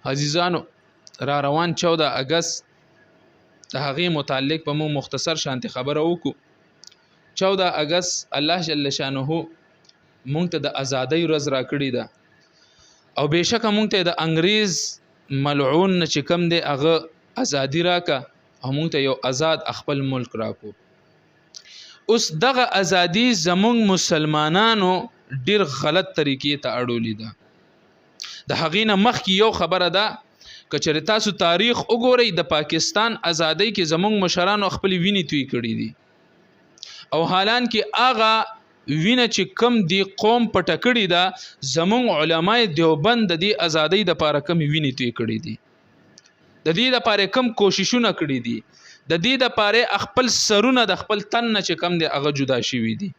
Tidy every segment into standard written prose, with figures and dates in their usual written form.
عزیزانو را روان 14 اگست د هغې متعلق په مو مختصر شانتي خبره وکړو 14 اگست الله جل شانه مونږ ته د ازادۍ ورځ راکړې ده او بهشکه مونږ ته د انګریز ملعون نه چې کوم دی هغه ازادي راکا او مونږ ته یو آزاد خپل ملک راکو. اوس دغه ازادي زمونږ مسلمانانو ډیر غلط طریقې ته اړولې ده. د هغې نه مخکې یو خبره ده که چېرې تاسو تاریخ وګورئ د پاکستان ازادۍ کې زمونږ مشرانو خپلې وینې توی کړي دي او حالان کې هغه وینه چې کم دی قوم پټه کړي ده زمونږ علماء دیوبند د دې ازادۍ دپاره کم وینې توی کړي دي د دې دپاره کم کوششونه کړي دي د دې دپاره خپل سرونه د خپل تن نه چې کم دی هغه جدا شوي دي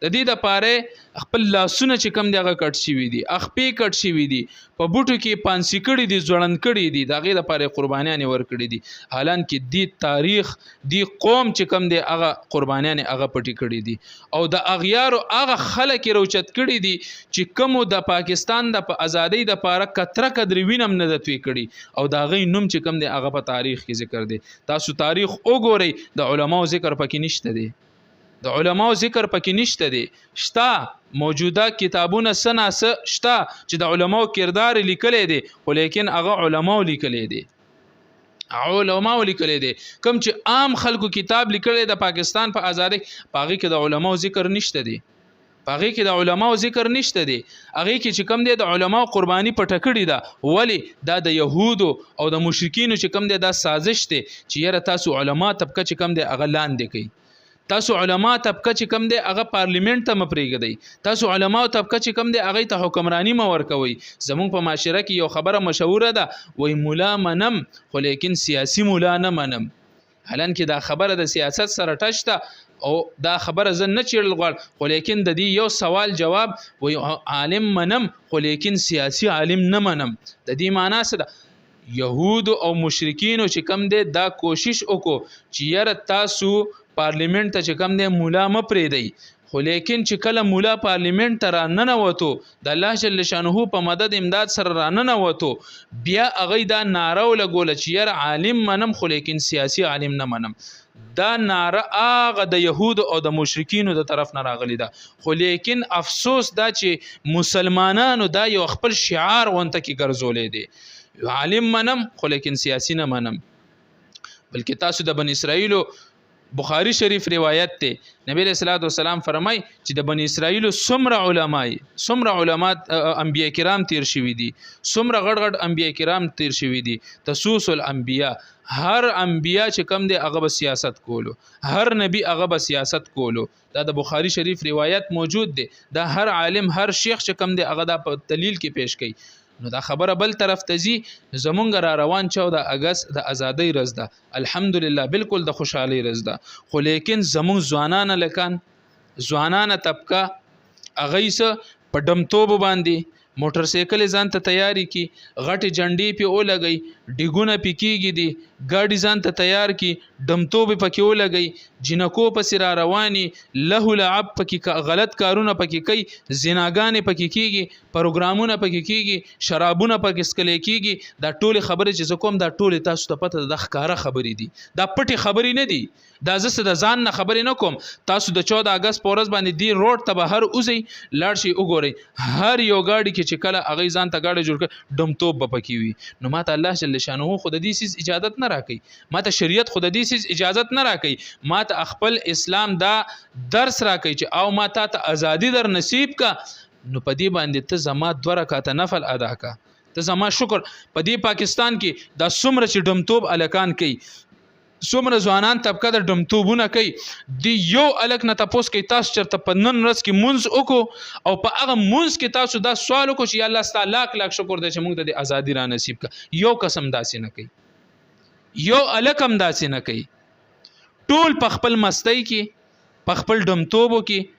د دې دپاره خپل لاسونه چې کم دی هغه کټ شوي دي خپې کټ شوي دي په بوټو کې پانسي کړي دي ځوړند کړي دي د هغې دپاره قربانیانې ورکړي دي حالان کې دې تاریخ دې قوم چې کم دی هغه قربانیانې هغه پټې کړي دي او د اغیارو هغه خلک یې روچت کړي دي چې کومو د پاکستان د ازادۍ دپاره کتره قدرې وینه هم نه ده توی کړي او د هغې نوم چې کم دی هغه په تاریخ کې ذکر دی. تاسو تاریخ وګورئ د علماو ذکر پکې نشته دی د علماو ذکر پکې نشته دی شته موجوده کتابونه سناسه شته چې د علماو کردار لیکلی دی خو لیکن هغه علماو لیکلی دی کوم چې عام خلکو کتاب لیکلی د پاکستان په ازادۍ په هغې کې د علماو ذکر نشته دی هغې کې د علماو ذکر نشته دی هغې کې چې کم دی د علماو قرباني پټه کړې ده ولې دا د یهودو او د مشرکینو چې کم دی دا سازش دی چې یاره تاسو علما طبقه چې کم دی هغه لاندې کوي تاسو علما طبقه چې کم دی هغه پارلیمنت ته مه پرېږدئ تاسو علما طبقه چې کم دی هغې ته حکمرانی مه ورکوئ زمونږ په معاشره کې یو خبره مشهوره ده وایي مولا منم خو لیکن سیاسي مولا نه منم حالان کې دا خبره د سیاست سره ټچ ده او دا خبره زه نه چیړل غواړم خو لیکن د دې یو سوال جواب وایي عالم منم خو لیکن سیاسي عالم نه منم د دې معنا څه ده یهودو او مشرکینو چې کم دی دا کوشش وکړو چې یاره تاسو پارلیمنت ته چې کم دی مولا مه پرېږدئ خو لیکن چې کله مولا پارلیمنت ته راننوتو د الله جل شانه په مدد امداد سره راننوتو بیا هغوی دا ناره ولګوله چې یاره عالم منم خو لیکن سیاسي عالم نه منم دا ناره هغه د یهودو او د مشرکینو د طرف نه راغلی ده خو لیکن افسوس دا چې مسلمانانو دا یو خپل شعار غونته کې ګرځولی دی عالم منم خو لیکن سیاسي نه منم بلکې تاسو د بني اسرائیلو بخاری شریف روایت ته نبی علیہ الصلوۃ والسلام فرمای چې د بنی اسرائیل څومره علما انبیاء کرام تیر شوی دي څومره غړ انبیاء کرام تیر شوی دي تسوس الانبیاء هر انبیاء چې کم دی هغه به سیاست کولو هر نبی هغه به سیاست کولو دا د بخاری شریف روایت موجود دی دا هر عالم هر شیخ چې کم دی هغه دا په دلیل کې پیش کوي نو دا خبره بل طرف ته ځي زمونږ را روان 14 اگست د ازادۍ ورځ ده الحمدلله بالکل د خوشحالۍ ورځ ده خو لیکن زمونږ ځوانانه لکان ځوانانه طبقه هغوی څه په ډمتوب باندې موټر سایکل ځان ته تیاری کی غټې جنډې پې ولګئ ډیګونه پې کېږي دي ګاډي ځان ته تیار کی ډمتوب پکې ولګئ جنکو پسې را رواني له لعب پکې غلط کارونه پکې کوي زناګانې پکې کېږي پروګرامونه پکې کېږي شرابونه پکې څکلی کېږي دا ټولې خبرې چې زه کوم دا ټولې تاسو ته پته د ښکاره خبرې دي دا پټې خبرې نه دي دا زه د ځان نه خبرې نه کوم تاسو د 14 اگست په ورځ باندې دې روډ ته بهر وځئ لاړ شئ وګورئ هر یو ګاډي کې چې کله هغوی ځان ته ګاډی جوړ کړ ډمتوب به پکې وي نو ماته الله جل شانه خو د دې څیز اجازت نه راکوي ماته شریعت خو د دې څیز اجازت نه راکوي ماته خپل اسلام دا درس راکوي چې او ما ته ازادي در نصیب کا نو په دې باندې ته زما 2 رکعاته نفل ادا کا ته زما شکر په دې پاکستان کې دا څومره چې ډمتوب الکان کوي څومره ځوانان طبقه د ډمتوبونه کوي دی یو الک نه تاسو کې تاسو چرته په نن ورځ کې منځ وکړو او په هغه منځ کې تاسو دا سوال وکړو چې الله ستاسو لاک شکر دی چې موږ د ازادي را نصیب کا یو قسم داسې نه کوي یو الک هم داسې نه کوي ټول په خپل مستی کې په خپل ډمتوبو کې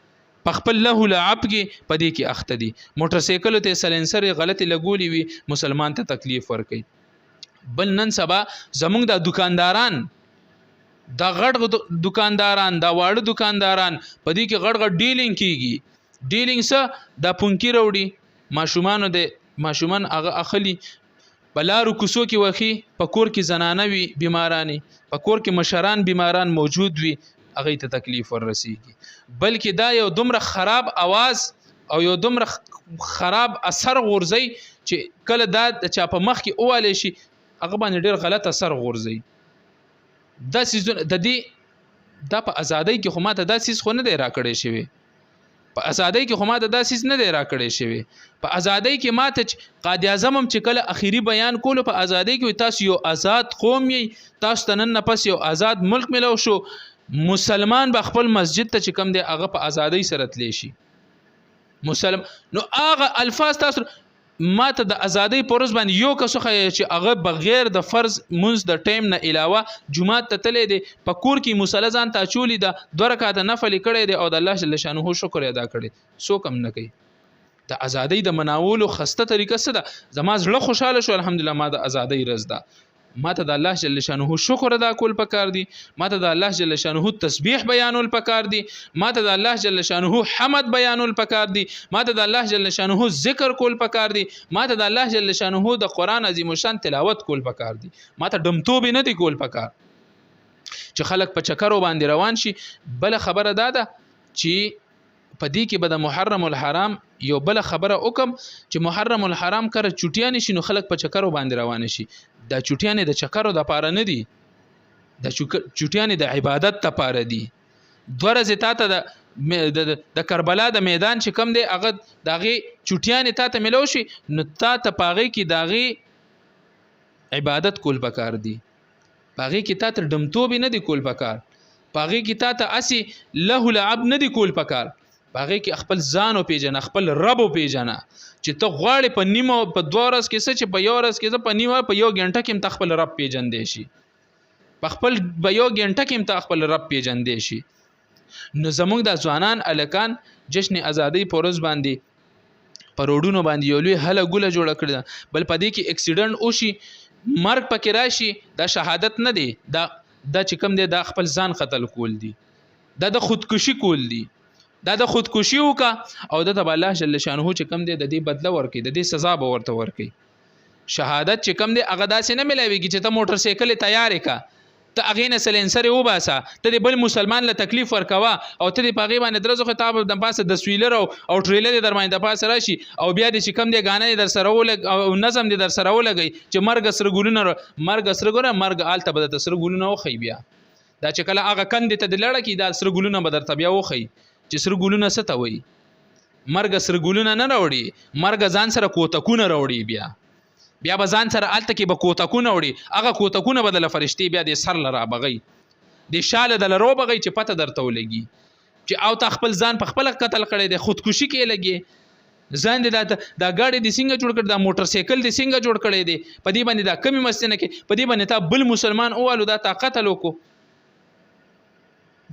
په خپل له لعب کې په دې کې اخته دي موټر سایکل ته سلنسر غلطي لګولي وي مسلمان ته تکلیف ورکړي بل نن سبا زمونږ د دکانداران دا غټ دکانداران دا واړه دکانداران په دې کې غټ ډیلینګ کیږي ډیلینګ څه دا پونکی وروړي ماشومان هغه اخلي په لارو کوڅو کې وخی په کور کې زنانه وي بیمارانې په کور کې مشران بیماران موجود وي هغه ته تکلیف ورسیږي بلکې دا یو دومره خراب आवाज او یو دومره خراب اثر غورځي چې کله دا چا په مخ کې اواله شي هغه باندې ډیر غلط اثر غورځي دا سيزونه د دې دا په ازادۍ کې خو ماته دا سیس خو نه دی راکړی شوی په ازادۍ کې خو ماته دا سیس نه دی راکړی شوی په ازادۍ کې ماته قائد اعظم هم چې کله اخیری بیان کولو په ازادۍ کې تاسو یو آزاد قوم یې تاسو ته نن پس یو آزاد ملک ملو شو مسلمان به خپل مسجد ته چې کم دی هغه په ازادۍ سره تلی شي مسلمان نو هغه الفاظ تاسو ماته د ازادۍ پروز باندې یو کس خو چې هغه بغیر د فرض منځ د ټیم نه علاوه جمعه ته تللی دی په کور کې مصلی ځان ته چولی دا 2 رکعات نفل کړي دی او د الله جل شانه شکر ادا کړي سو کم نه کوي د ازادۍ د مناولو خسته طریقه څه ده زما زړه خوشاله شو الحمدلله ما د ازادۍ رز ده ماته د الله جل شانه شکر ادا کول پکار دي ماته د الله جل شانه تسبیح بیانول پکار دي ماته د الله جل شانه حمد بیانول پکار دي ماته د الله جل شانه ذکر کول پکار دي ماته د الله جل شانه د قران عظیم شان تلاوت کول پکار دي ماته دمتوب نه دی کول پکار چې خلک په چکرو باندې روان شي بل خبره ده چې په دې کې به د محرم الحرام یو بل خبره وکم چې محرم الحرام کړه چټیان شي نو خلک په چکرو باندې روان شي دا چټیان د چکرو د پاره نه دي د چټیان د عبادت ته پاره دي دورځ ته د کربلا د میدان چې کم دی هغه دغه چټیان ته ملو شي نو ته پاغي کې دغه عبادت کول پکار دي پاغي کې ته دمتوب نه دی کول پکار پاغي کې ته اسی له لعب نه دی کول پکار پاغي کې خپل ځان او پیژنه خپل رب او پیژنه چې ته غواړې په نیمه په 2 ورځې کې څه چې په 1 ورځ کې په نیمه په 1 غنټه کې ته خپل رب پیژندې شي په خپل په 1 غنټه کې ته خپل رب پیژندې شي نو زموږ د ځوانان الکان جشن ازادۍ پروز باندې پروډونو باندې یو لوی هله ګوله جوړ کړل بل پدې کې اکسیډنټ وشي مرګ پکې راشي دا شهادت نه دی دا چې کوم دی دا خپل ځان قتل کول دي دا د خودکشي کول دي دا د خودکشي وکا او د تبع الله جل شانه چې کم دی د دې بدله ورکي د دې سزا به ورته ورکي شهادت چې کم دی هغه داسې نه ملاويږي چې ته موټر سایکل تیارې کا ته هغه نه سلنسر وباسه ته بل مسلمان له تکلیف ورکوا او ته په غیبه نه درځو خطاب د پاسه د سویلر او ټریلر در باندې د پاسه راشي او بیا د چې کم دی غانې در سره ولګ او نظم دی در سره ولګي چې مرګ سره ګولونه مرګ آلته بد سره ګولونه وخی بیا دا چې کله هغه کند ته د لړ کې دا سره ګولونه بدر تبیا وخی چې سره ګولونه څه ته وای مرګ سره ګولونه نه راوړي مرګ ځان سره کوتکونه راوړي بیا به ځان سره الته کې به کوتکونه وړي هغه کوتکونه بدل فرشتي بیا د سر لرا بغي د شاله د لرو بغي چې پته درته ولګي چې او تا خپل ځان په خپل قتل کړي د خودکشي کې لګي ځان د گاډي د څنګه جوړ کړ د موټر سایکل د څنګه جوړ کړي دي په دې باندې دا کمی مستنه کې په دې باندې تا بل مسلمان اوالو دا طاقت لوکو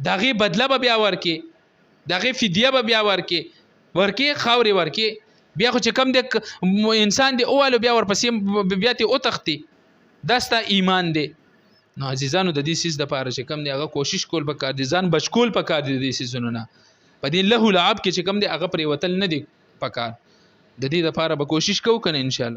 دغه بدله به بیا ورکی دغه فدیه به بیا ورکی خاوري ورکی بیا خو چې کم د انسان دی اوالو بیا ورپسې بیا ته او تختی داستا ایمان دی نو عزیزانو د دې سیس د پاره چې کم دی هغه کوشش کول پکار دي ځان بچکول پکار دي د دې سیسونو نه په دې له لعب کې چې کم دی هغه پر وتل نه دی پکار د دې لپاره به کوشش کوو کنه ان شاء الله